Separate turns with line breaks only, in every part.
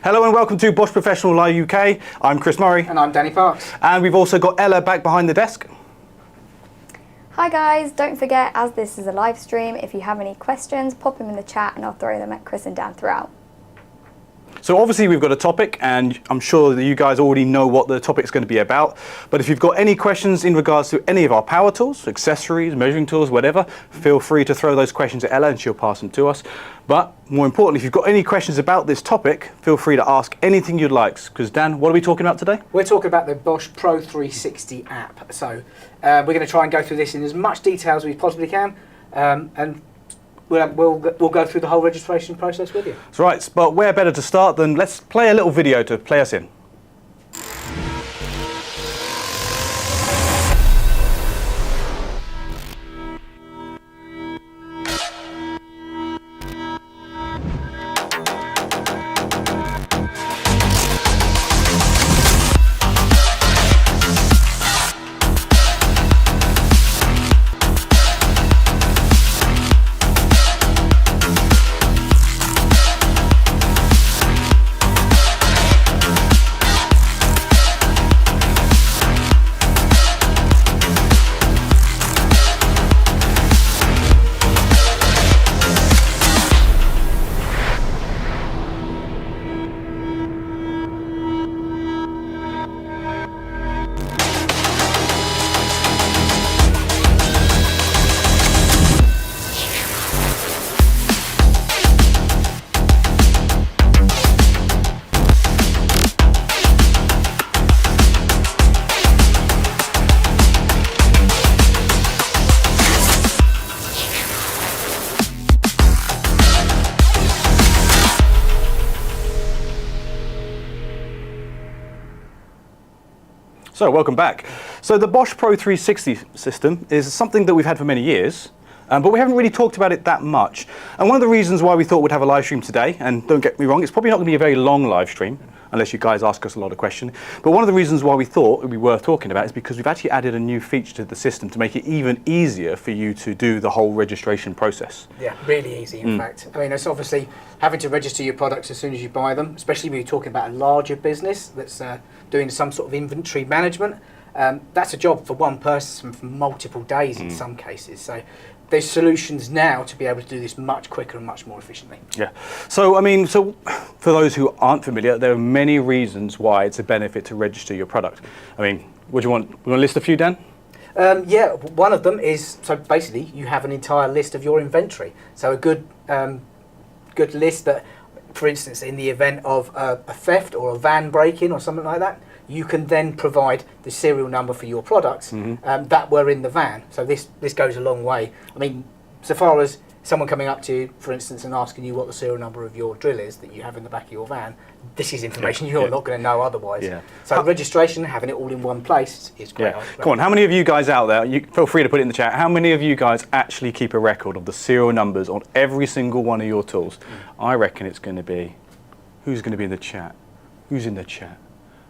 Hello and welcome to Bosch Professional Live UK. I'm Chris Murray.
And I'm Danny Parks.
And we've also got Ella back behind the desk.
Hi guys, don't forget, as this is a live stream, if you have any questions, pop them in the chat and I'll throw them at Chris and Dan throughout.
So obviously we've got a topic and I'm sure that you guys already know what the topic's going to be about. But if you've got any questions in regards to any of our power tools, accessories, measuring tools, whatever, feel free to throw those questions at Ella and she'll pass them to us. But more importantly, if you've got any questions about this topic, feel free to ask anything you'd like. Because Dan, what are we talking about today?
We're talking about the Bosch PRO360 app. So we're going to try and go through this in as much detail as we possibly can. And we'll go through the whole registration process with you.
That's right, but where better to start than let's play a little video to play us in. So welcome back. So the Bosch PRO360 system is something that we've had for many years, but we haven't really talked about it that much. And one of the reasons why we thought we'd have a live stream today, and don't get me wrong, it's probably not going to be a very long live stream, unless you guys ask us a lot of questions, but one of the reasons why we thought it would be worth talking about is because we've actually added a new feature to the system to make it even easier for you to do the whole registration process.
Yeah, really easy in fact. I mean, it's obviously having to register your products as soon as you buy them, especially when you're talking about a larger business that's doing some sort of inventory management. That's a job for one person for multiple days in some cases. So there's solutions now to be able to do this much quicker and much more efficiently.
Yeah. So, I mean, for those who aren't familiar, there are many reasons why it's a benefit to register your product. I mean, what do you want? We want to list a few, Dan?
Yeah, one of them is, so basically you have an entire list of your inventory. So a good list that, for instance, in the event of a theft or a van break-in or something like that, you can then provide the serial number for your products that were in the van. So this goes a long way. I mean, so far as someone coming up to you, for instance, and asking you what the serial number of your drill is that you have in the back of your van, this is information you're not going to know otherwise. Yeah. So registration, having it all in one place is great.
Yeah. Come on, how many of you guys out there, you feel free to put it in the chat, how many of you guys actually keep a record of the serial numbers on every single one of your tools? I reckon it's going to be, who's going to be in the chat? Who's in the chat?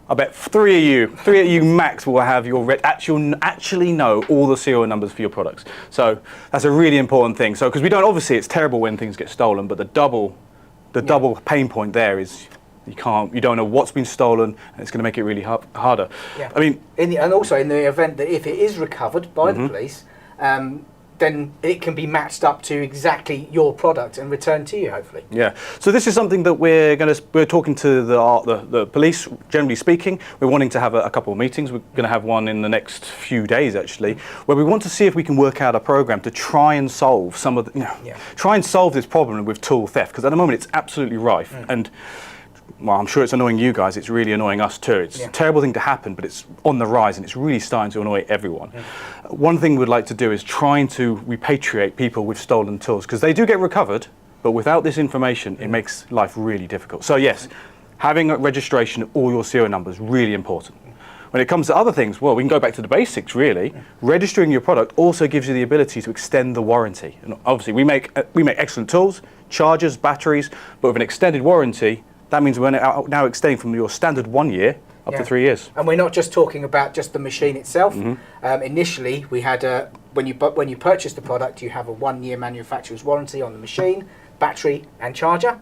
I bet three of you max will have your actually know all the serial numbers for your products. So that's a really important thing. So because we don't, obviously it's terrible when things get stolen, but the double pain point there is you don't know what's been stolen, and it's going to make it really harder. Yeah. I mean,
and also in the event that if it is recovered by the police, then it can be matched up to exactly your product and returned to you, hopefully.
Yeah. So this is something that we're talking to the police. Generally speaking, we're wanting to have a couple of meetings. We're going to have one in the next few days, actually, where we want to see if we can work out a program to try and solve some of the, try and solve this problem with tool theft. Because at the moment it's absolutely rife, and well, I'm sure it's annoying you guys. It's really annoying us too. It's a terrible thing to happen, but it's on the rise and it's really starting to annoy everyone. One thing we'd like to do is trying to repatriate people with stolen tools, because they do get recovered, but without this information, it makes life really difficult. So yes, having a registration of all your serial numbers is really important. When it comes to other things, well, we can go back to the basics, really. Registering your product also gives you the ability to extend the warranty. And obviously, we make excellent tools, chargers, batteries, but with an extended warranty, that means we're now extending from your standard 1 year up to 3 years.
And we're not just talking about just the machine itself. Initially, we had when you purchase the product, you have a 1 year manufacturer's warranty on the machine, battery and charger.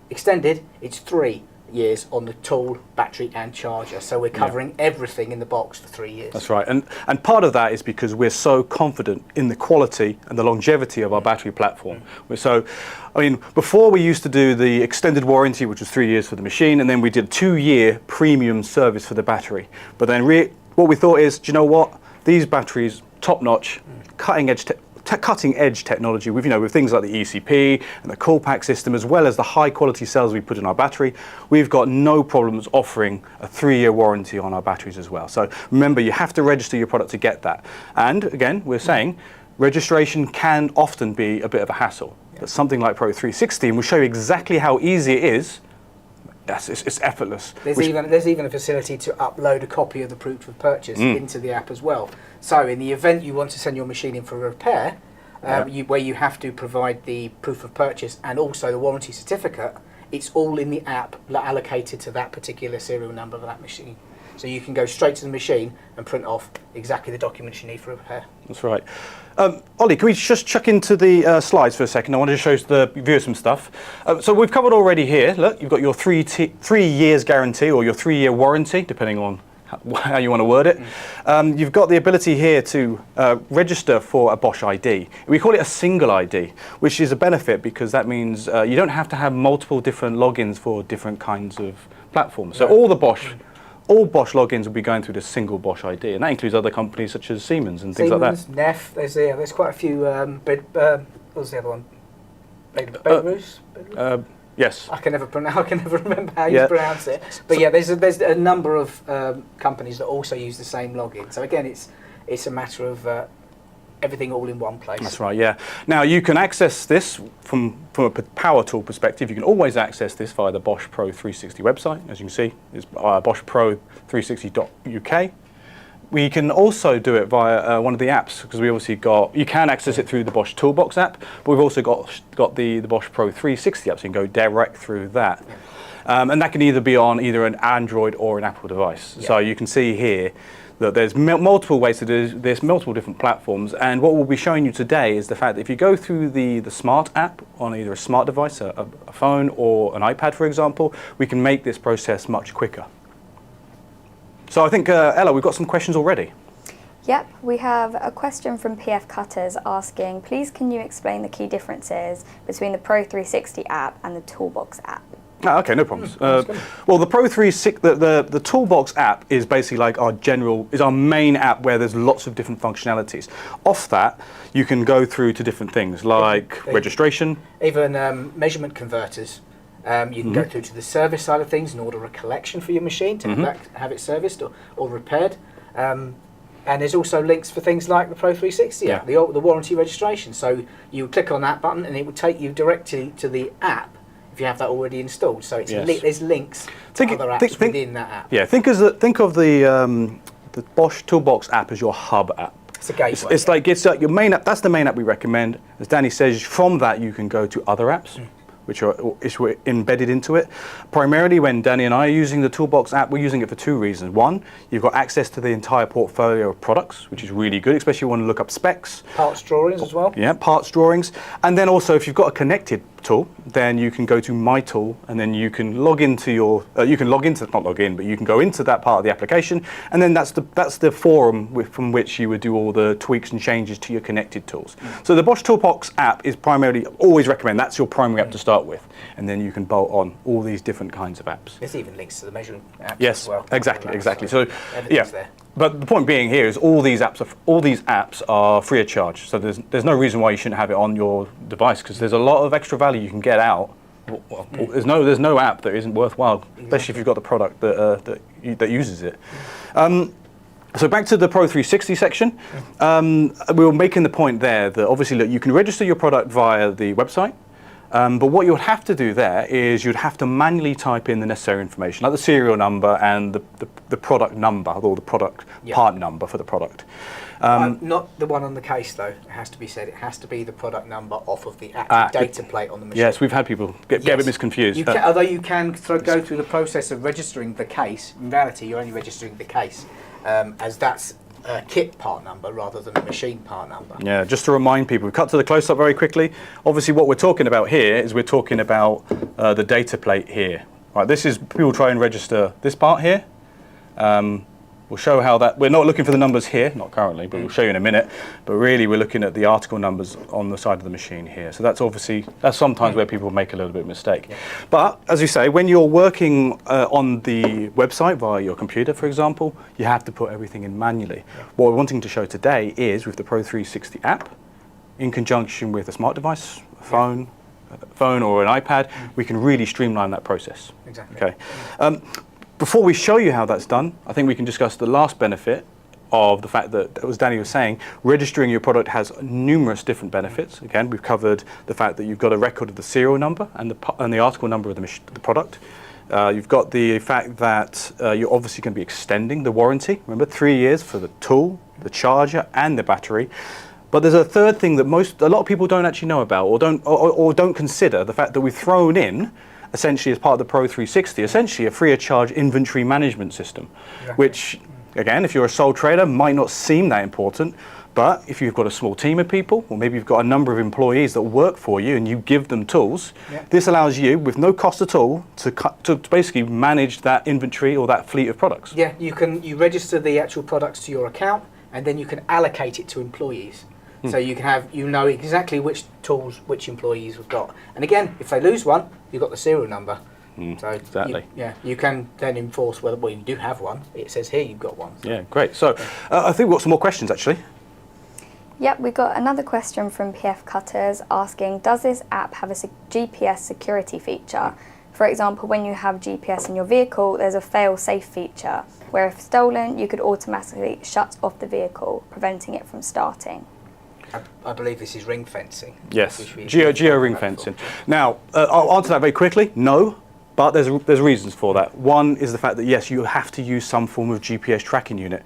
Extended, it's 3. years on the tool, battery and charger. So we're covering everything in the box for 3 years.
That's right. And part of that is because we're so confident in the quality and the longevity of our battery platform. So, I mean, before we used to do the extended warranty, which was 3 years for the machine, and then we did 2-year premium service for the battery. But then what we thought is, do you know what? These batteries, top notch, cutting edge technology with with things like the ECP and the cool pack system, as well as the high quality cells we put in our battery. We've got no problems offering a 3-year warranty on our batteries as well. So remember, you have to register your product to get that. And again, we're saying registration can often be a bit of a hassle. But something like PRO360 will show you exactly how easy it is. Yes, it's effortless.
There's even a facility to upload a copy of the proof of purchase into the app as well. So in the event you want to send your machine in for a repair, where you have to provide the proof of purchase and also the warranty certificate, it's all in the app allocated to that particular serial number of that machine. So you can go straight to the machine and print off exactly the documents you need for a repair.
That's right. Ollie, can we just chuck into the slides for a second? I want to show the viewers some stuff. So we've covered already here. Look, you've got your 3 years guarantee or your 3-year warranty, depending on how you want to word it. You've got the ability here to register for a Bosch ID. We call it a single ID, which is a benefit because that means you don't have to have multiple different logins for different kinds of platforms. So all Bosch logins will be going through this single Bosch ID, and that includes other companies such as Siemens and things like that.
Neff, there's quite a few. What was the other one? Belarus?
Yes.
I can never remember how you pronounce it. But yeah, there's a number of companies that also use the same login. So again, it's a matter of everything all in one place.
That's right, yeah. Now you can access this from a power tool perspective. You can always access this via the Bosch Pro360 website. As you can see, it's boschpro360.uk. We can also do it via one of the apps because we obviously you can access it through the Bosch Toolbox app, but we've also got the Bosch Pro360 app, so you can go direct through that. And that can either be on either an Android or an Apple device. So you can see here that there's multiple ways to do this, multiple different platforms, and what we'll be showing you today is the fact that if you go through the Smart app on either a smart device, a phone or an iPad for example, we can make this process much quicker. So I think, Ella, we've got some questions already.
Yep, we have a question from PF Cutters asking, please can you explain the key differences between the Pro360 app and the Toolbox app?
Oh, okay, no problems. Well, the Pro360, the Toolbox app is basically like our main app where there's lots of different functionalities. Off that, you can go through to different things like registration. Even
measurement converters. You can go through to the service side of things and order a collection for your machine to have it serviced or repaired. And there's also links for things like the Pro360 app, the warranty registration. So you click on that button and it will take you directly to the app if you have that already installed. So it's there's links to other apps within that app.
Yeah, think of the Bosch Toolbox app as your hub app.
It's a gateway.
It's like your main app. That's the main app we recommend. As Danny says, from that you can go to other apps, which are embedded into it. Primarily when Danny and I are using the Toolbox app, we're using it for 2 reasons. One, you've got access to the entire portfolio of products, which is really good, especially if you want to look up specs.
Parts drawings as well.
Yeah, parts drawings. And then also if you've got a connected tool, then you can go to My Tool and then you can log into not log in, but you can go into that part of the application, and then that's the forum from which you would do all the tweaks and changes to your connected tools. So the Bosch Toolbox app is primarily, always recommend, that's your primary app to start with, and then you can bolt on all these different kinds of apps.
There's even links to the measuring apps
as
well.
Exactly. So
everything's there.
But the point being here is all these apps are free of charge. So there's no reason why you shouldn't have it on your device, because there's a lot of extra value you can get out. There's no app that isn't worthwhile, especially if you've got the product that uses it. So back to the Pro360 section, we were making the point there that obviously look, you can register your product via the website. But what you'd have to do there is you'd have to manually type in the necessary information, like the serial number and the product number, or the product part number for the product.
Not the one on the case, though. It has to be said. It has to be the product number off of the actual data plate on the machine.
Yes, we've had people get a bit misconfused.
Although you can go through the process of registering the case, in reality you're only registering the case, as that's a kit part number rather than a machine part number.
Yeah, just to remind people, we cut to the close-up very quickly. Obviously what we're talking about here is we're talking about the data plate here. Right, this is, people try and register this part here. We'll show how that, we're not looking for the numbers here, not currently, but we'll show you in a minute. But really we're looking at the article numbers on the side of the machine here. So that's obviously, that's sometimes where people make a little bit of mistake. Yeah. But as you say, when you're working on the website via your computer, for example, you have to put everything in manually. Yeah. What we're wanting to show today is with the PRO360 app, in conjunction with a smart device, a phone, or an iPad, we can really streamline that process.
Exactly.
Okay. Before we show you how that's done, I think we can discuss the last benefit of the fact that, as Danny was saying, registering your product has numerous different benefits. Again, we've covered the fact that you've got a record of the serial number and the article number of the product. You've got the fact that you're obviously going to be extending the warranty. Remember, 3 years for the tool, the charger, and the battery. But there's a third thing that a lot of people don't actually know about, or don't consider, the fact that we've thrown in, essentially as part of the PRO360, essentially a free of charge inventory management system, which, again, if you're a sole trader, might not seem that important, but if you've got a small team of people, or maybe you've got a number of employees that work for you and you give them tools, this allows you, with no cost at all, to basically manage that inventory or that fleet of products.
Yeah, you register the actual products to your account, and then you can allocate it to employees. So you can have, you know exactly which tools which employees have got. And again, if they lose one, you've got the serial number. So
exactly.
You can then enforce whether, well, you do have one. It says here you've got one. So.
Yeah, great. So I think we've got some more questions actually.
Yep, we got another question from PF Cutters asking, does this app have a GPS security feature? For example, when you have GPS in your vehicle, there's a fail-safe feature, where if stolen, you could automatically shut off the vehicle, preventing it from starting.
I believe this is ring fencing.
Yes, geo ring fencing. Now, I'll answer that very quickly. No, but there's reasons for that. One is the fact that yes, you have to use some form of GPS tracking unit.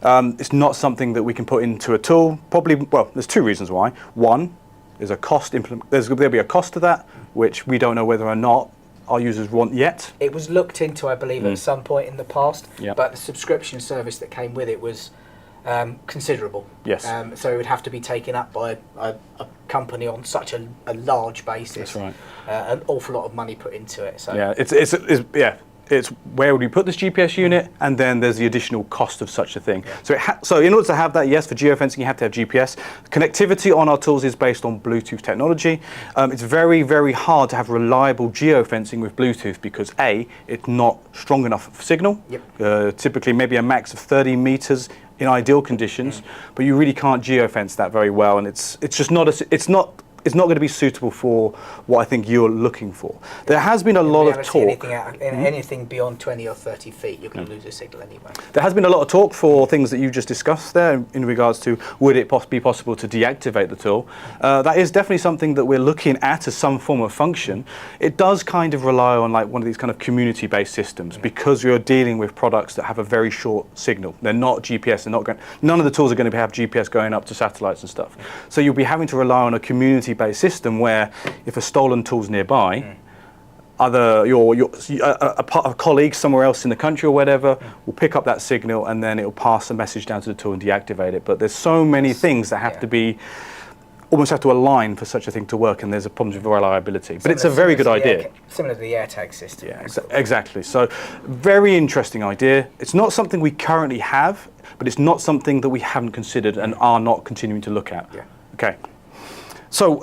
It's not something that we can put into a tool. Probably, well, there's two reasons why. One, there's a cost. There'll be a cost to that, which we don't know whether or not our users want yet.
It was looked into, I believe, at some point in the past. But the subscription service that came with it was considerable.
Yes.
So it would have to be taken up by a company on such a large basis.
That's right.
An awful lot of money put into it. So
yeah, it's where would we put this GPS unit, and then there's the additional cost of such a thing. Yeah. So in order to have that, yes, for geofencing you have to have GPS. Connectivity on our tools is based on Bluetooth technology. It's very, very hard to have reliable geofencing with Bluetooth because A, it's not strong enough for signal. Yep. Typically maybe a max of 30 meters in ideal conditions, but you really can't geofence that very well, and it's just not it's not going to be suitable for what I think you're looking for. There has been a lot of talk.
Anything beyond 20 or 30 feet, you're going to lose a signal anyway.
There has been a lot of talk for things that you just discussed there in regards to would it be possible to deactivate the tool. That is definitely something that we're looking at as some form of function. It does kind of rely on like one of these kind of community-based systems because you're dealing with products that have a very short signal. They're not GPS. They're not going. None of the tools are going to have GPS going up to satellites and stuff. So you'll be having to rely on a community-based system where if a stolen tool's nearby, a colleague somewhere else in the country or whatever will pick up that signal and then it'll pass a message down to the tool and deactivate it. But there's so many things that have to be, almost have to align for such a thing to work, and there's a problem with reliability. But it's a very good idea.
Similar to the AirTag system.
Yeah, exactly. So very interesting idea. It's not something we currently have, but it's not something that we haven't considered and are not continuing to look at.
Yeah.
Okay. So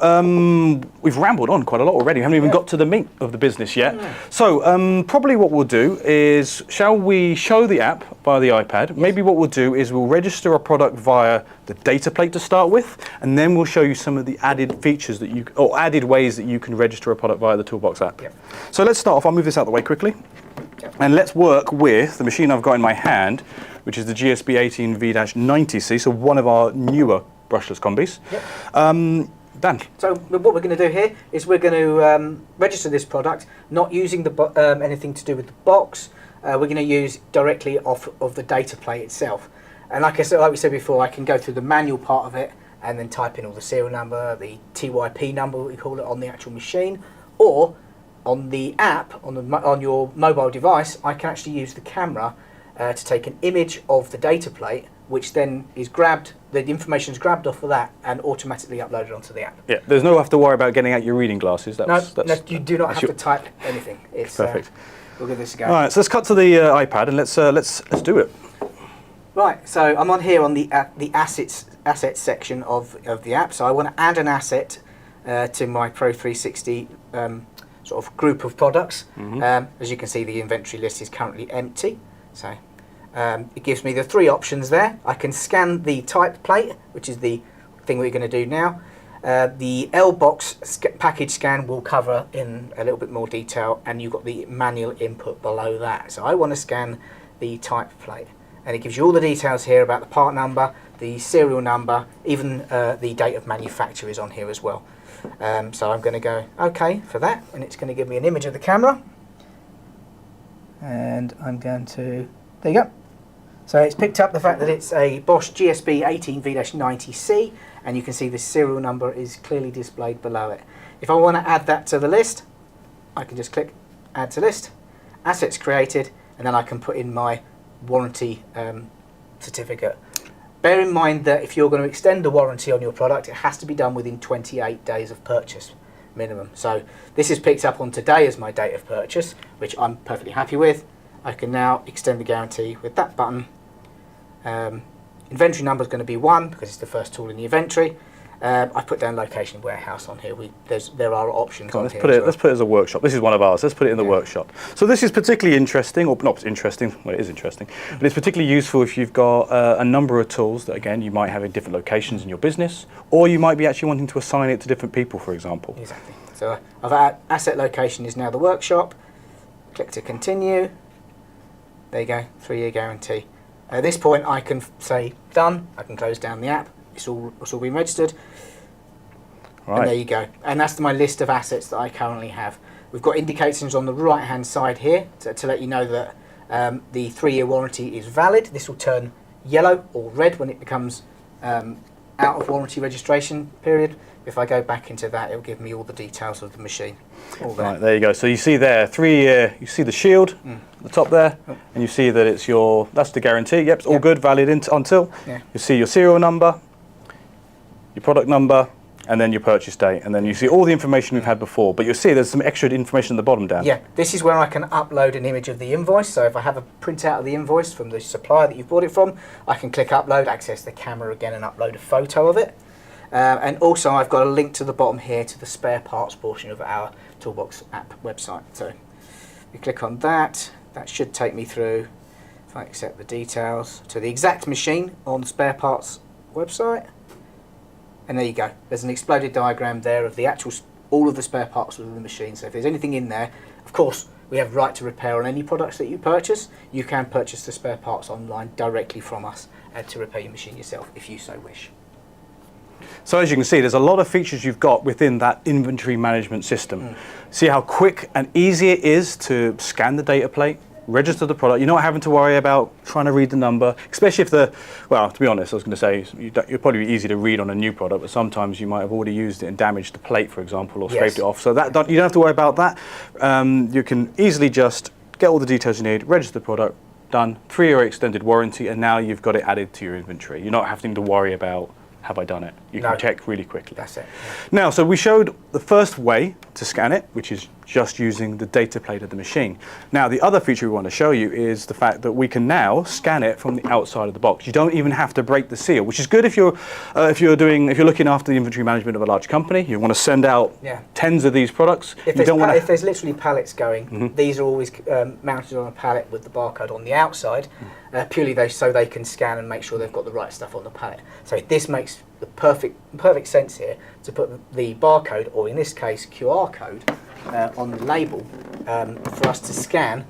we've rambled on quite a lot already. We haven't even got to the meat of the business yet. So probably what we'll do is, shall we show the app via the iPad? Maybe what we'll do is we'll register a product via the data plate to start with, and then we'll show you some of the added features that or added ways that you can register a product via the Toolbox app. Yep. So let's start off. I'll move this out of the way quickly. Yep. And let's work with the machine I've got in my hand, which is the GSB 18V-90C, so one of our newer brushless combis. Yep. Dan.
So what we're going to do here is we're going to register this product, not using the anything to do with the box. We're going to use directly off of the data plate itself. And like we said before, I can go through the manual part of it and then type in all the serial number, the TYP number, what we call it, on the actual machine, or on the app on your mobile device. I can actually use the camera to take an image of the data plate, which then is grabbed, the information is grabbed off of that and automatically uploaded onto the app.
Yeah, there's no have to worry about getting out your reading glasses.
No, you do not have to type anything. It's
perfect.
we'll give this a go.
All right, so let's cut to the iPad and let's do it.
Right, so I'm on here on the assets section of the app. So I want to add an asset to my PRO360 sort of group of products. As you can see, the inventory list is currently empty. So it gives me the three options there. I can scan the type plate, which is the thing we're going to do now. The L-box package scan will cover in a little bit more detail, and you've got the manual input below that. So I want to scan the type plate, and it gives you all the details here about the part number, the serial number, even the date of manufacture is on here as well. So I'm going to go OK for that, and it's going to give me an image of the camera. And I'm going to, there you go. So it's picked up the fact that it's a Bosch GSB 18V-90C, and you can see the serial number is clearly displayed below it. If I want to add that to the list, I can just click Add to List, Assets Created, and then I can put in my warranty certificate. Bear in mind that if you're going to extend the warranty on your product, it has to be done within 28 days of purchase minimum. So this is picked up on today as my date of purchase, which I'm perfectly happy with. I can now extend the guarantee with that button. Inventory number is going to be 1 because it's the first tool in the inventory. I put down location warehouse on here. There are options on here.
Let's put it as a workshop. This is one of ours. Let's put it in the workshop. So this is particularly interesting, or not interesting, well it is interesting, but it's particularly useful if you've got a number of tools that again you might have in different locations in your business, or you might be actually wanting to assign it to different people, for example.
Exactly. So asset location is now the workshop. Click to continue. There you go, 3-year guarantee. At this point I can say done, I can close down the app, it's all been registered. Right. And there you go. And that's my list of assets that I currently have. We've got indications on the right hand side here to let you know that the 3-year warranty is valid. This will turn yellow or red when it becomes out of warranty registration period. If I go back into that, it'll give me all the details of the machine.
Right, there you go. So you see there, 3-year, you see the shield at the top there, and you see that it's that's the guarantee. Yep, it's all good, valid until. Yeah. You see your serial number, your product number, and then your purchase date, and then you see all the information we've had before, but you'll see there's some extra information at the bottom down.
Yeah, this is where I can upload an image of the invoice. So if I have a printout of the invoice from the supplier that you've bought it from, I can click upload, access the camera again, and upload a photo of it. And also I've got a link to the bottom here to the spare parts portion of our Toolbox app website. So we click on that, that should take me through, if I accept the details, to the exact machine on the spare parts website. And there you go, there's an exploded diagram there of the actual, all of the spare parts within the machine. So if there's anything in there, of course we have right to repair on any products that you purchase. You can purchase the spare parts online directly from us to repair your machine yourself if you so wish.
So as you can see, there's a lot of features you've got within that inventory management system. See how quick and easy it is to scan the data plate, register the product. You're not having to worry about trying to read the number, especially if well, to be honest, I was going to say, it'd probably be easy to read on a new product, but sometimes you might have already used it and damaged the plate, for example, or scraped it off. So you don't have to worry about that. You can easily just get all the details you need, register the product, done, 3-year extended warranty, and now you've got it added to your inventory. You're not having to worry about, have I done it? You can check really quickly.
That's it. Yeah.
Now, so we showed the first way to scan it, which is just using the data plate of the machine. Now, the other feature we want to show you is the fact that we can now scan it from the outside of the box. You don't even have to break the seal, which is good if you're looking after the inventory management of a large company. You want to send out tens of these products.
If there's literally pallets going, these are always mounted on a pallet with the barcode on the outside, purely so they can scan and make sure they've got the right stuff on the pallet. So this makes the perfect sense here to put the barcode, or in this case QR code, on the label for us to scan,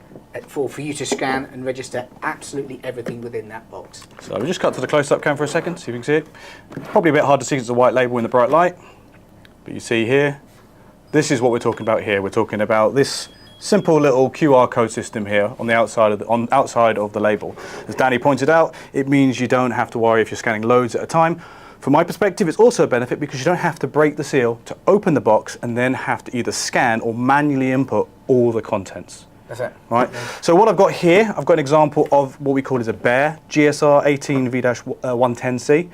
for you to scan and register absolutely everything within that box.
So we'll just cut to the close-up cam for a second, see if you can see it. Probably a bit hard to see because it's a white label in the bright light, but you see here, this is what we're talking about here. We're talking about this simple little QR code system here on the outside of the label. As Danny pointed out, it means you don't have to worry if you're scanning loads at a time. From my perspective, it's also a benefit because you don't have to break the seal to open the box and then have to either scan or manually input all the contents.
That's it.
Right. So what I've got here, I've got an example of what we call as a bare GSR 18V-110C.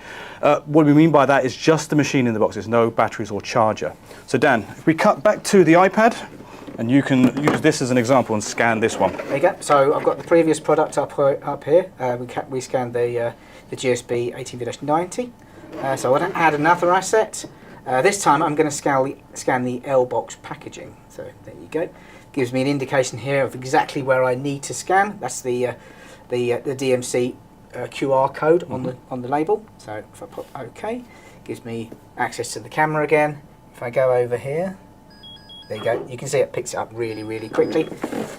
What we mean by that is just the machine in the box. There's no batteries or charger. So Dan, if we cut back to the iPad, And you can use this as an example and scan this one.
There you go. So I've got the previous product up here. We scanned the GSB 18V-90. So I want to add another asset. This time I'm going to scan the L-box packaging. So there you go. Gives me an indication here of exactly where I need to scan. That's the DMC QR code on the label. So if I put OK, gives me access to the camera again. If I go over here, there you go. You can see it picks it up really, really quickly,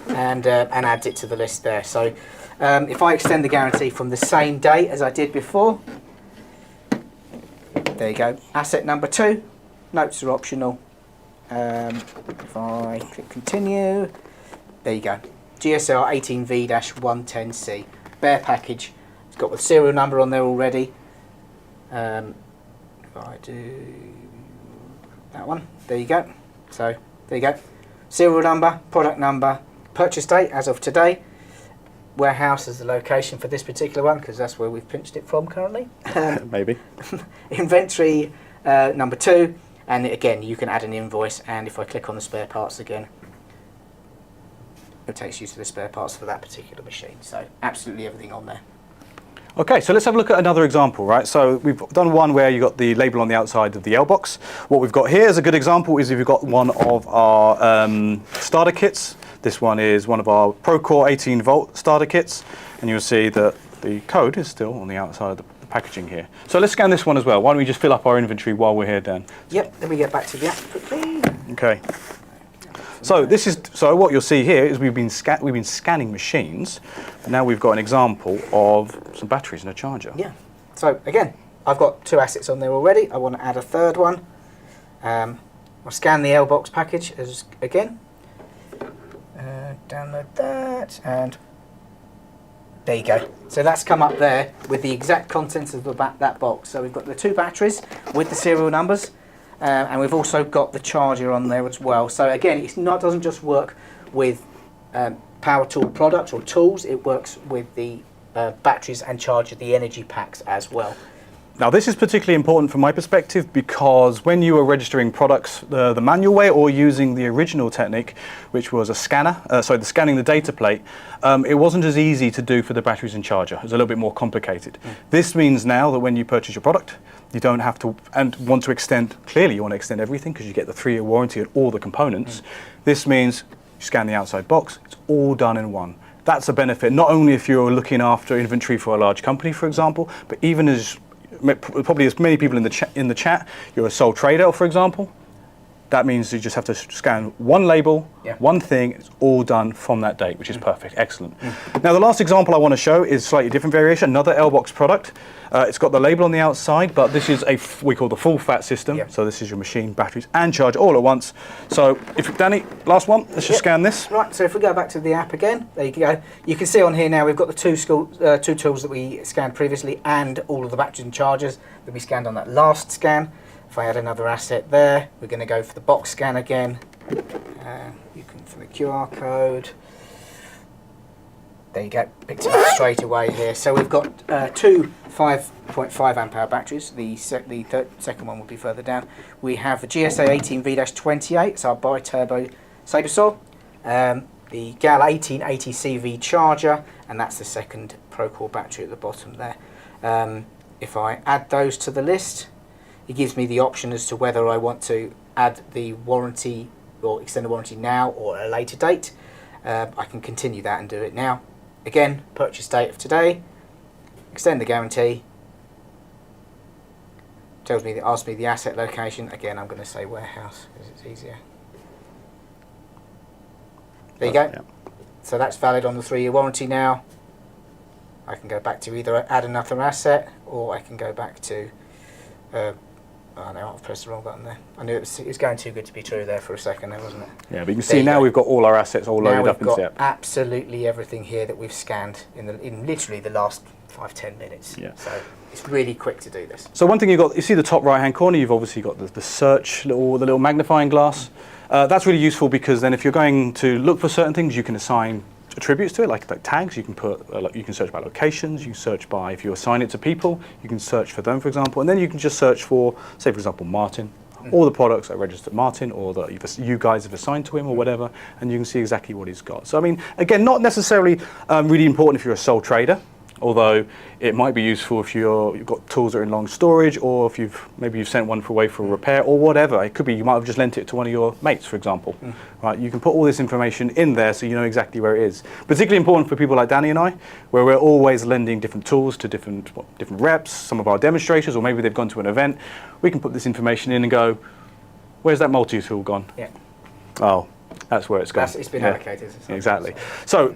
and adds it to the list there. So if I extend the guarantee from the same date as I did before, there you go. Asset number 2. Notes are optional. If I click continue, there you go. GSR 18V-110C. Bare package. It's got the serial number on there already. If I do that one, there you go. So there you go. Serial number, product number, purchase date as of today. Warehouse is the location for this particular one because that's where we've pinched it from currently.
Maybe.
Inventory number 2, and again you can add an invoice, and if I click on the spare parts again, it takes you to the spare parts for that particular machine. So absolutely everything on there.
Okay, so let's have a look at another example, right? So we've done one where you've got the label on the outside of the L-box. What we've got here as a good example is if you've got one of our starter kits. This one is one of our PRO 18 volt starter kits, and you'll see that the code is still on the outside of the packaging here. So let's scan this one as well. Why don't we just fill up our inventory while we're here, Dan?
Yep, let me get back to the app quickly.
Okay. So what you'll see here is we've been scanning machines, and now we've got an example of some batteries and a charger.
Yeah. So again, I've got 2 assets on there already. I want to add a third one. I'll scan the L-box package again. Download that, and there you go. So that's come up there with the exact contents of that box. So we've got the 2 batteries with the serial numbers, and we've also got the charger on there as well. So again, doesn't just work with power tool products or tools. It works with the batteries and charger, the energy packs as well.
Now this is particularly important from my perspective because when you are registering products the manual way or using the original technique, which was a scanner, scanning the data plate, it wasn't as easy to do for the batteries and charger. It was a little bit more complicated. This means now that when you purchase your product, you don't have to, and want to extend, clearly you want to extend everything because you get the 3-year warranty on all the components. This means you scan the outside box, it's all done in one. That's a benefit, not only if you're looking after inventory for a large company, for example, but even as probably as many people in the chat, you're a sole trader, for example. That means you just have to scan one label, one thing, it's all done from that date, which is perfect, excellent. Now the last example I want to show is slightly different variation, another L-box product. It's got the label on the outside, but this is we call the full fat system. So this is your machine, batteries and charger all at once. So Danny, last one, let's just scan this.
Right, so if we go back to the app again, there you go. You can see on here now we've got the 2 tools that we scanned previously and all of the batteries and chargers that we scanned on that last scan. If I add another asset there, we're going to go for the box scan again. You can for the QR code. There you go, picked it up straight away here. So we've got 2 5.5 amp hour batteries. The second one will be further down. We have the GSA 18V-28, it's our bi-turbo saber saw. The GAL 1880 CV charger, and that's the second Procore battery at the bottom there. If I add those to the list, it gives me the option as to whether I want to add the warranty or extend the warranty now or at a later date. I can continue that and do it now. Again, purchase date of today, extend the guarantee, asks me the asset location. Again, I'm going to say warehouse because it's easier. There you go. Yeah. So that's valid on the 3-year warranty now. I can go back to either add another asset or I can go back to oh no, I've pressed the wrong button there. I knew it was going too good to be true there for a second there, wasn't it?
Yeah, but you can see now we've got all our assets all loaded up into the app.
We've got absolutely everything here that we've scanned in literally the last 5-10 minutes.
Yeah.
So it's really quick to do this.
So one thing you see the top right hand corner, you've obviously got the search, the little magnifying glass. That's really useful because then if you're going to look for certain things, you can assign attributes to it, like tags. You can put, you can search by locations. You can search by, if you assign it to people, you can search for them, for example, and then you can just search for, say, for example, Martin. all the products that are registered Martin or that you guys have assigned to him or whatever, and you can see exactly what he's got. So I mean, again, not necessarily really important if you're a sole trader, although it might be useful if you've got tools that are in long storage, or if maybe you've sent one away for a repair or whatever. It could be you might have just lent it to one of your mates, for example. Right? You can put all this information in there so you know exactly where it is. Particularly important for people like Danny and I, where we're always lending different tools to different reps, some of our demonstrators, or maybe they've gone to an event. We can put this information in and go, where's that multi-tool gone?
Yeah.
Oh, that's where it's gone.
It's been allocated.
Exactly. So,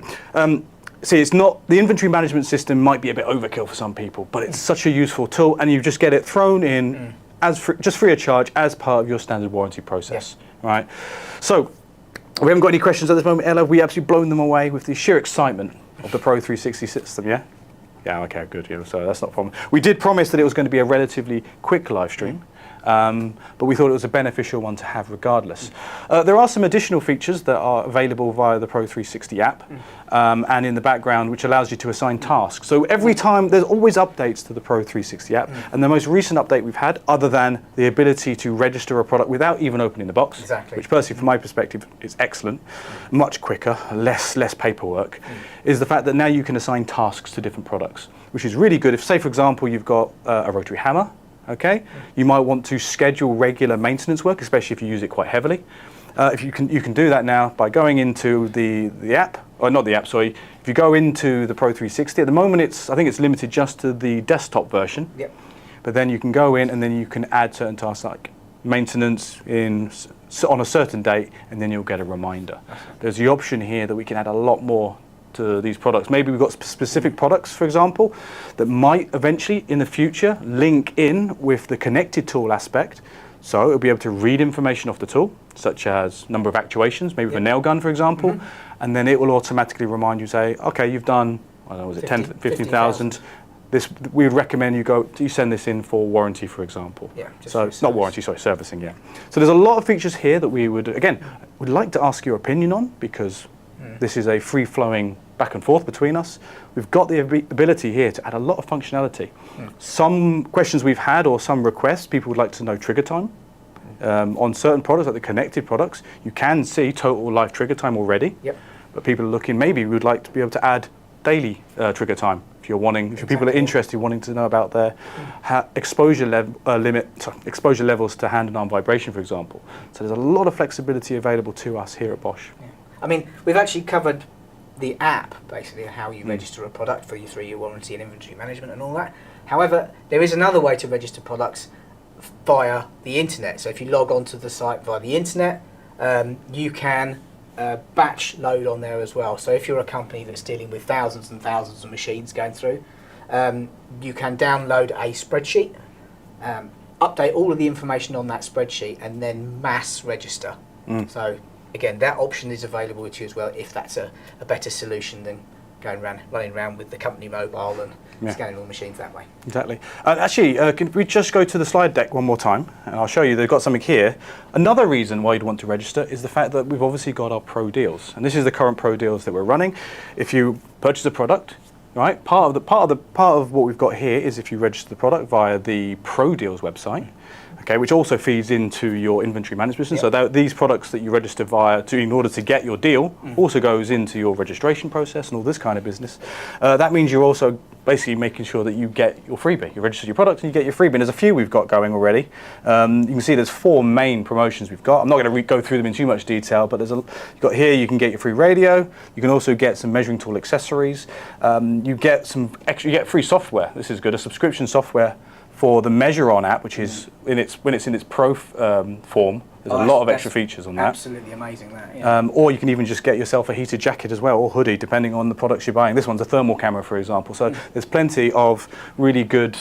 see, it's not, the inventory management system might be a bit overkill for some people, but it's such a useful tool, and you just get it thrown in just free of charge as part of your standard warranty process, right? So, we haven't got any questions at this moment, Ella. We absolutely blown them away with the sheer excitement of the PRO360 system, yeah? Yeah, okay, good. Yeah, so that's not a problem. We did promise that it was going to be a relatively quick live stream. But we thought it was a beneficial one to have regardless. There are some additional features that are available via the PRO360 app and in the background, which allows you to assign tasks. So every time, there's always updates to the PRO360 app, and the most recent update we've had, other than the ability to register a product without even opening the box, which personally from my perspective is excellent, much quicker, less paperwork, is the fact that now you can assign tasks to different products, which is really good. If, say for example, you've got a rotary hammer, okay, you might want to schedule regular maintenance work, especially if you use it quite heavily. If you can do that now by going into the app, or not the app, sorry. If you go into the PRO360, at the moment I think it's limited just to the desktop version. Yep. But then you can go in and then you can add certain tasks like maintenance on a certain date, and then you'll get a reminder. There's the option here that we can add a lot more to these products. Maybe we've got specific products, for example, that might eventually in the future link in with the connected tool aspect. So it'll be able to read information off the tool, such as number of actuations, maybe with a nail gun, for example, and then it will automatically remind you, say, okay, you've done, I don't know, was it 15,000? This, we would recommend you send this in for warranty, for example. Yeah, so not warranty, sorry, servicing, yeah. So there's a lot of features here that we would like to ask your opinion on, because this is a free-flowing back and forth between us. We've got the ability here to add a lot of functionality. Some questions we've had, or some requests, people would like to know trigger time. On certain products, like the connected products, you can see total live trigger time already. Yep. But people are looking, maybe we would like to be able to add daily trigger time. If people are interested, wanting to know about their exposure levels to hand and arm vibration, for example. So there's a lot of flexibility available to us here at Bosch.
Yeah. I mean, we've actually covered the app, basically, how you register a product for your 3-year warranty and inventory management and all that. However, there is another way to register products via the internet. So if you log onto the site via the internet, you can batch load on there as well. So if you're a company that's dealing with thousands and thousands of machines going through, you can download a spreadsheet, update all of the information on that spreadsheet, and then mass register. So again, that option is available to you as well, if that's a better solution than running around with the company mobile and scanning all the machines that way.
Exactly. Actually, can we just go to the slide deck one more time, and I'll show you they've got something here. Another reason why you'd want to register is the fact that we've obviously got our Pro deals, and this is the current Pro deals that we're running. If you purchase a product, right, part of what we've got here is if you register the product via the Pro deals website. Okay, which also feeds into your inventory management system. So these products that you register in order to get your deal also goes into your registration process and all this kind of business. That means you're also basically making sure that you get your freebie. You register your product and you get your freebie. And there's a few we've got going already. You can see there's 4 main promotions we've got. I'm not going to go through them in too much detail, but you've got here, you can get your free radio. You can also get some measuring tool accessories. You get free software. This is good, a subscription software for the Measure On app, which is when it's in its pro form. There's a lot of extra features on that.
Absolutely amazing, that. Yeah.
Or you can even just get yourself a heated jacket as well, or hoodie, depending on the products you're buying. This one's a thermal camera, for example. So there's plenty of really good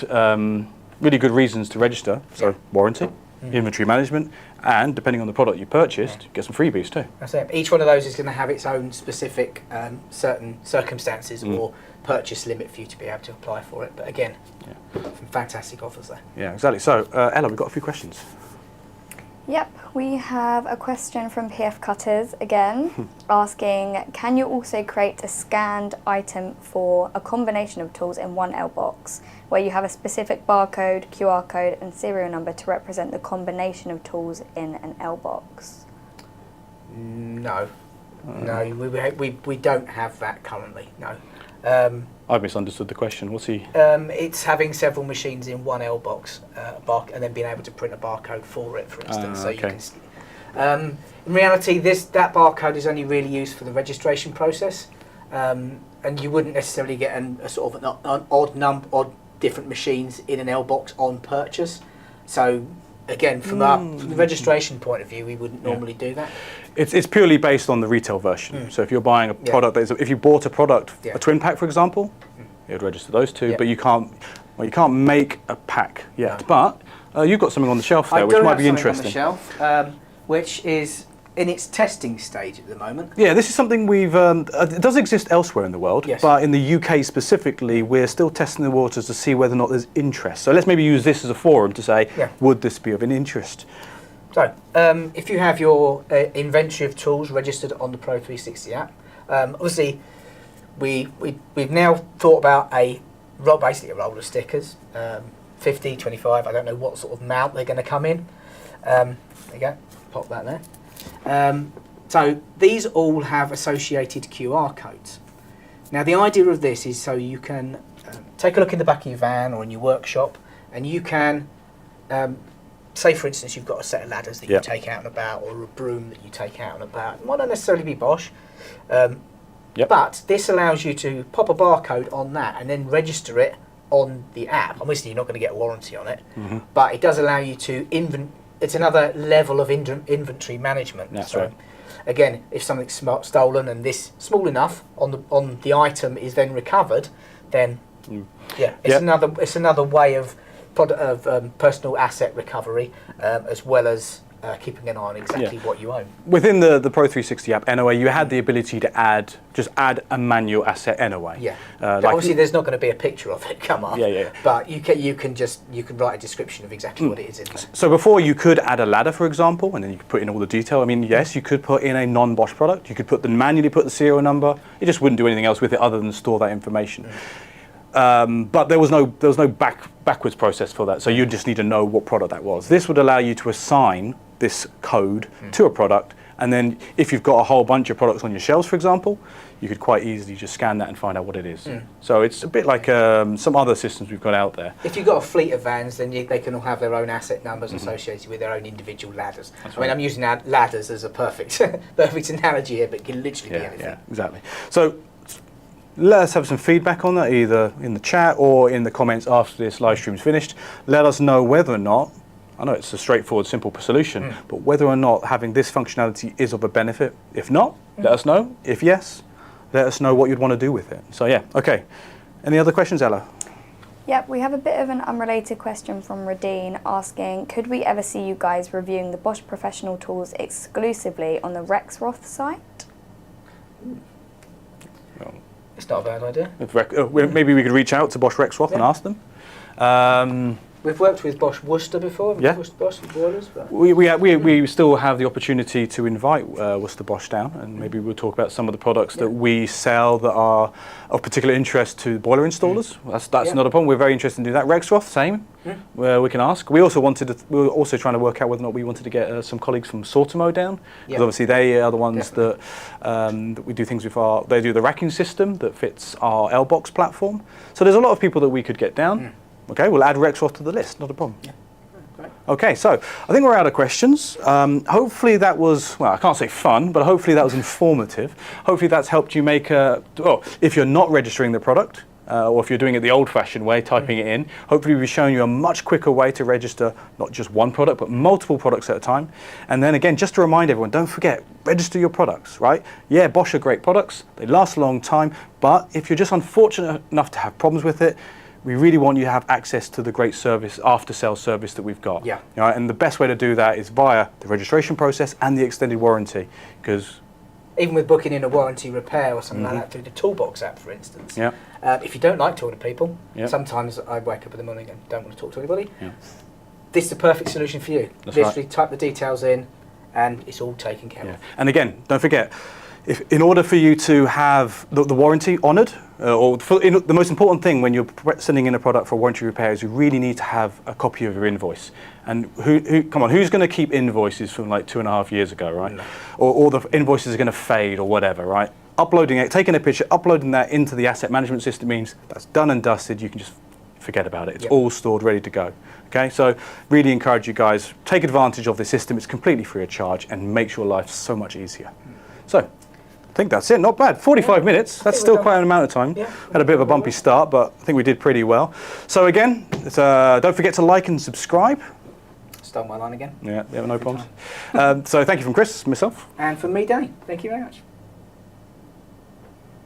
reasons to register. So warranty, inventory management, and depending on the product you purchased, you get some freebies too.
That's it. Each one of those is going to have its own specific certain circumstances or purchase limit for you to be able to apply for it. But again, some fantastic offers there.
Yeah, exactly. So Ella, we've got a few questions.
Yep, we have a question from PF Cutters again, asking, can you also create a scanned item for a combination of tools in one L box, where you have a specific barcode, QR code and serial number to represent the combination of tools in an L box?
No. No, we don't have that currently, no.
I've misunderstood the question. What's he?
It's having several machines in one L box, and then being able to print a barcode for it, for instance.
Okay.
You can. In reality, that barcode is only really used for the registration process, and you wouldn't necessarily get a sort of an odd different machines in an L box on purchase. So again, from the registration point of view, we wouldn't normally do that.
It's purely based on the retail version. So if you're buying a product, if you bought a product, a twin pack, for example, it would register those two. But you can't make a pack yet. But you've got something on the shelf there, which might be interesting.
On the shelf, which is in its testing stage at the moment.
Yeah, this is something we've. It does exist elsewhere in the world, but in the UK specifically, we're still testing the waters to see whether or not there's interest. So let's maybe use this as a forum to say, would this be of an interest?
So, if you have your inventory of tools registered on the PRO360 app, obviously we've now thought about basically a roll of stickers, 50, 25, I don't know what sort of mount they're going to come in. There you go, pop that there. So these all have associated QR codes. Now the idea of this is so you can take a look in the back of your van or in your workshop, and you can say, for instance, you've got a set of ladders that you take out and about, or a broom that you take out and about. It might not necessarily be Bosch, but this allows you to pop a barcode on that and then register it on the app. Obviously, you're not going to get a warranty on it, but it does allow you to it's another level of inventory management.
That's
so,
right.
Again, if something's stolen and this small enough on the item is then recovered, then it's another way of personal asset recovery, as well as keeping an eye on exactly what you own.
Within the PRO360 app, anyway, you had the ability to add a manual asset anyway.
Yeah. Obviously, there's not going to be a picture of it come up. But you can write a description of exactly what it is in there.
So before you could add a ladder, for example, and then you could put in all the detail. I mean, yes, you could put in a non-Bosch product. You could manually put the serial number. You just wouldn't do anything else with it other than store that information. But there was no backwards process for that, so you just need to know what product that was. This would allow you to assign this code to a product, and then if you've got a whole bunch of products on your shelves, for example, you could quite easily just scan that and find out what it is. So it's a bit like some other systems we've got out there.
If you've got a fleet of vans, then they can all have their own asset numbers associated with their own individual ladders. I mean, I'm using ladders as a perfect analogy here, but it can literally be anything.
Yeah, exactly. So let us have some feedback on that, either in the chat or in the comments after this live stream's finished. Let us know whether or not, I know it's a straightforward, simple solution, but whether or not having this functionality is of a benefit. If not, let us know. If yes, let us know what you'd want to do with it. So yeah, okay. Any other questions, Ella?
Yep, we have a bit of an unrelated question from Radine asking, could we ever see you guys reviewing the Bosch Professional tools exclusively on the Rexroth site?
It's not a bad idea.
Maybe we could reach out to Bosch Rexroth and ask them.
We've worked with Bosch Worcester before, Bosch boilers. But
We still have the opportunity to invite Worcester Bosch down, and maybe we'll talk about some of the products that we sell that are of particular interest to boiler installers. That's not a problem. We're very interested in doing that. Rexroth, same. Where we can ask. We were also trying to work out whether or not we wanted to get some colleagues from Sortimo down, because obviously they are the ones that we do things with. They do the racking system that fits our L-Box platform. So there's a lot of people that we could get down. Okay, we'll add Rexroth to the list, not a problem.
Great.
Okay, so I think we're out of questions. Hopefully that was, well, I can't say fun, but hopefully that was informative. Hopefully that's helped you make if you're not registering the product, or if you're doing it the old-fashioned way, typing it in, hopefully we've shown you a much quicker way to register not just one product, but multiple products at a time. And then again, just to remind everyone, don't forget, register your products, right? Yeah, Bosch are great products, they last a long time, but if you're just unfortunate enough to have problems with it, we really want you to have access to the great service, after-sales service that we've got.
Yeah.
Right? And the best way to do that is via the registration process and the extended warranty, because
even with booking in a warranty repair or something like that through the Toolbox app, for instance.
Yeah.
If you don't like talking to people, sometimes I wake up in the morning and don't want to talk to anybody.
Yeah.
this is the perfect solution for you.
That's
Literally
right.
type the details in and it's all taken care
Yeah.
of.
And again, don't forget, if in order for you to have the warranty honoured, the most important thing when you're sending in a product for warranty repair is you really need to have a copy of your invoice. And come on, who's going to keep invoices from like 2.5 years ago, right?
No.
Or the invoices are going to fade or whatever, right? Uploading it, taking a picture, uploading that into the asset management system means that's done and dusted. You can just forget about it. It's
Yep.
all stored, ready to go. Okay, so really encourage you guys, take advantage of this system. It's completely free of charge and makes your life so much easier. So, I think that's it. Not bad. 45 minutes. That's still quite an amount of time.
Yeah.
Had a bit of a bumpy start, but I think we did pretty well. So again, don't forget to like and subscribe.
Stole my line again.
Yeah, no problems. So thank you from Chris, myself.
And from me, Danny. Thank you very much.